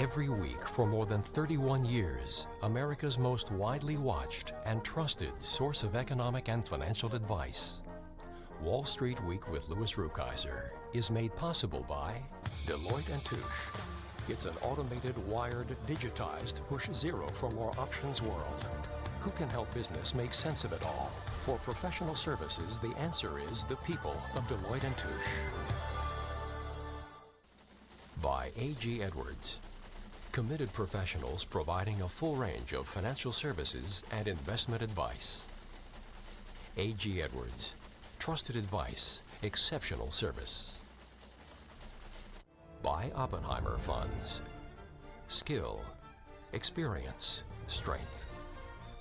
Every week for more than 31 years, America's most widely watched and trusted source of economic and financial advice. Wall Street Week with Louis Rukeyser is made possible by Deloitte & Touche. It's an automated, wired, digitized push zero for more options world. Who can help business make sense of it all? For professional services, the answer is the people of Deloitte & Touche. By A.G. Edwards. Committed professionals providing a full range of financial services and investment advice. A.G. Edwards. Trusted advice, exceptional service. By Oppenheimer Funds. Skill, experience, strength.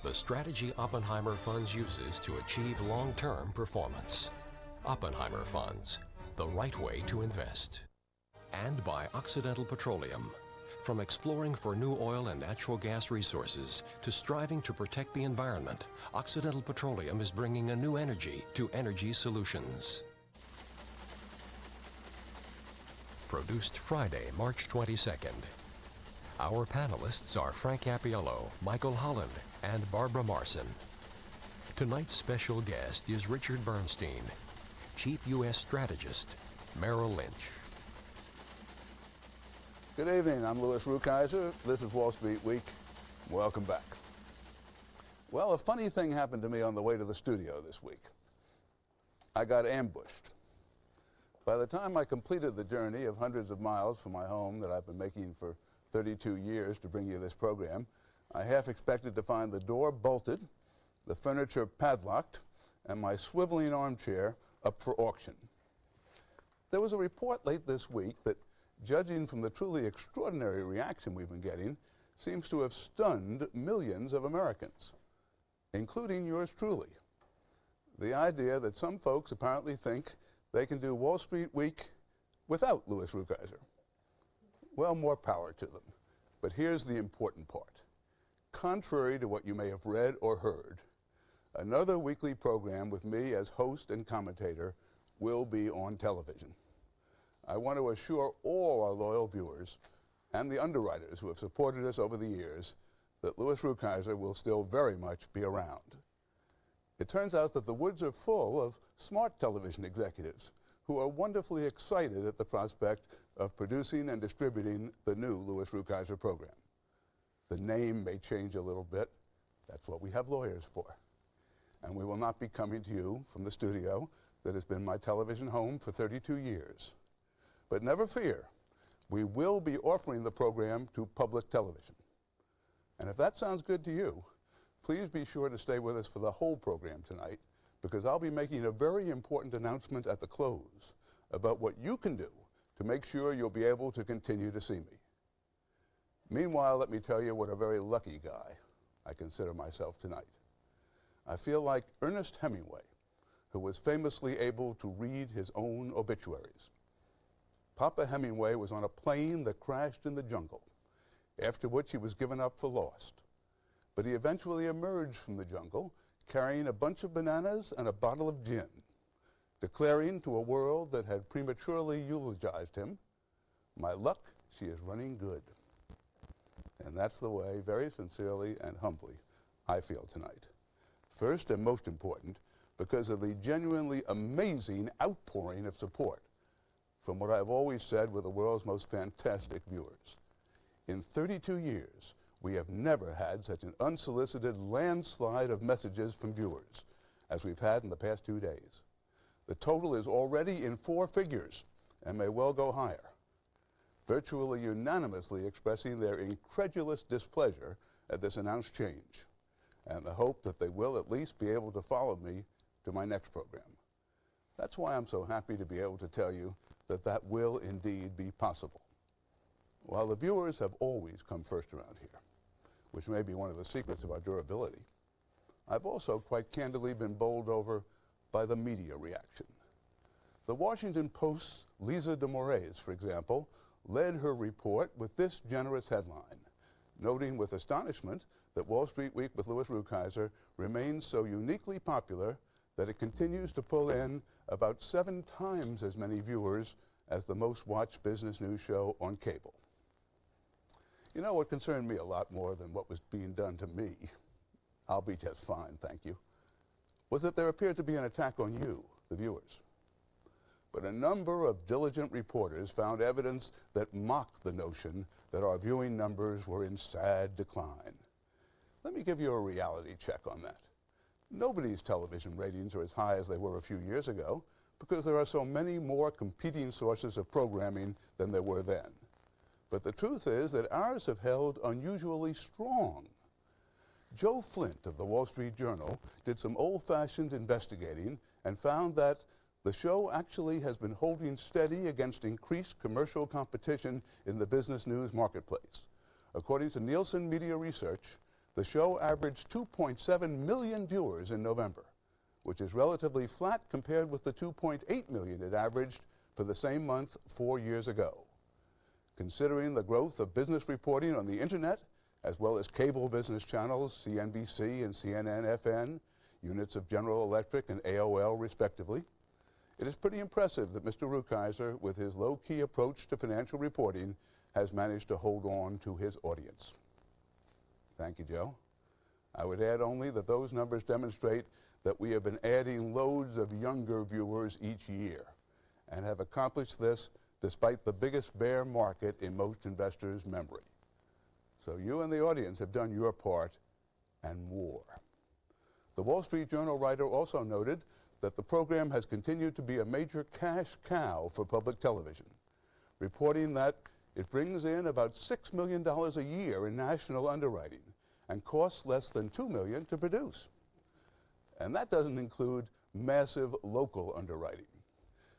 The strategy Oppenheimer Funds uses to achieve long-term performance. Oppenheimer Funds, the right way to invest. And by Occidental Petroleum. From exploring for new oil and natural gas resources to striving to protect the environment, Occidental Petroleum is bringing a new energy to energy solutions. Produced Friday, March 22nd. Our panelists are Frank Appiello, Michael Holland, and Barbara Marson. Tonight's special guest is Richard Bernstein, Chief U.S. Strategist, Merrill Lynch. Good evening, I'm Louis Rukeyser. This is Wall Street Week. Welcome back. Well, a funny thing happened to me on the way to the studio this week. I got ambushed. By the time I completed the journey of hundreds of miles from my home that I've been making for 32 years to bring you this program, I half expected to find the door bolted, the furniture padlocked, and my swiveling armchair up for auction. There was a report late this week that, judging from the truly extraordinary reaction we've been getting, seems to have stunned millions of Americans, including yours truly. The idea that some folks apparently think they can do Wall Street Week without Louis Rukeyser. Well, more power to them. But here's the important part. Contrary to what you may have read or heard, another weekly program with me as host and commentator will be on television. I want to assure all our loyal viewers and the underwriters who have supported us over the years that Louis Rukeyser will still very much be around. It turns out that the woods are full of smart television executives who are wonderfully excited at the prospect of producing and distributing the new Louis Rukeyser program. The name may change a little bit. That's what we have lawyers for. And we will not be coming to you from the studio that has been my television home for 32 years. But never fear, we will be offering the program to public television. And if that sounds good to you, please be sure to stay with us for the whole program tonight, because I'll be making a very important announcement at the close about what you can do to make sure you'll be able to continue to see me. Meanwhile, let me tell you what a very lucky guy I consider myself tonight. I feel like Ernest Hemingway, who was famously able to read his own obituaries. Papa Hemingway was on a plane that crashed in the jungle, after which he was given up for lost. But he eventually emerged from the jungle carrying a bunch of bananas and a bottle of gin, declaring to a world that had prematurely eulogized him, "My luck, she is running good." And that's the way, very sincerely and humbly, I feel tonight. First and most important, because of the genuinely amazing outpouring of support from what I've always said were the world's most fantastic viewers. In 32 years, we have never had such an unsolicited landslide of messages from viewers as we've had in the past 2 days. The total is already in 4 figures and may well go higher, virtually unanimously expressing their incredulous displeasure at this announced change and the hope that they will at least be able to follow me to my next program. That's why I'm so happy to be able to tell you that that will indeed be possible. While the viewers have always come first around here, which may be one of the secrets of our durability, I've also quite candidly been bowled over by the media reaction. The Washington Post's Lisa de Moraes, for example, led her report with this generous headline, noting with astonishment that Wall Street Week with Louis Rukeyser remains so uniquely popular that it continues to pull in about 7 times as many viewers as the most watched business news show on cable. You know what concerned me a lot more than what was being done to me, I'll be just fine, thank you, was that there appeared to be an attack on you, the viewers. But a number of diligent reporters found evidence that mocked the notion that our viewing numbers were in sad decline. Let me give you a reality check on that. Nobody's television ratings are as high as they were a few years ago because there are so many more competing sources of programming than there were then. But the truth is that ours have held unusually strong. Joe Flint of the Wall Street Journal did some old-fashioned investigating and found that the show actually has been holding steady against increased commercial competition in the business news marketplace. According to Nielsen Media Research, the show averaged 2.7 million viewers in November, which is relatively flat compared with the 2.8 million it averaged for the same month 4 years ago. Considering the growth of business reporting on the internet, as well as cable business channels, CNBC and CNN-FN, units of General Electric and AOL respectively, it is pretty impressive that Mr. Rukeyser, with his low-key approach to financial reporting, has managed to hold on to his audience. Thank you, Joe. I would add only that those numbers demonstrate that we have been adding loads of younger viewers each year and have accomplished this despite the biggest bear market in most investors' memory. So you and the audience have done your part and more. The Wall Street Journal writer also noted that the program has continued to be a major cash cow for public television, reporting that it brings in about $6 million a year in national underwriting and costs less than $2 million to produce. And that doesn't include massive local underwriting,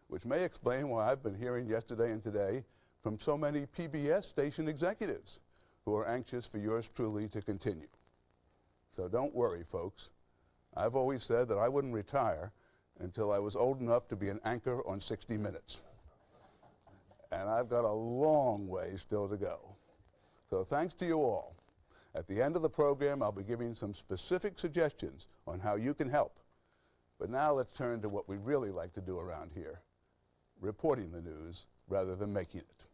which may explain why I've been hearing yesterday and today from so many PBS station executives who are anxious for yours truly to continue. So don't worry, folks. I've always said that I wouldn't retire until I was old enough to be an anchor on 60 Minutes. And I've got a long way still to go. So thanks to you all. At the end of the program, I'll be giving some specific suggestions on how you can help. But now let's turn to what we really like to do around here, reporting the news rather than making it.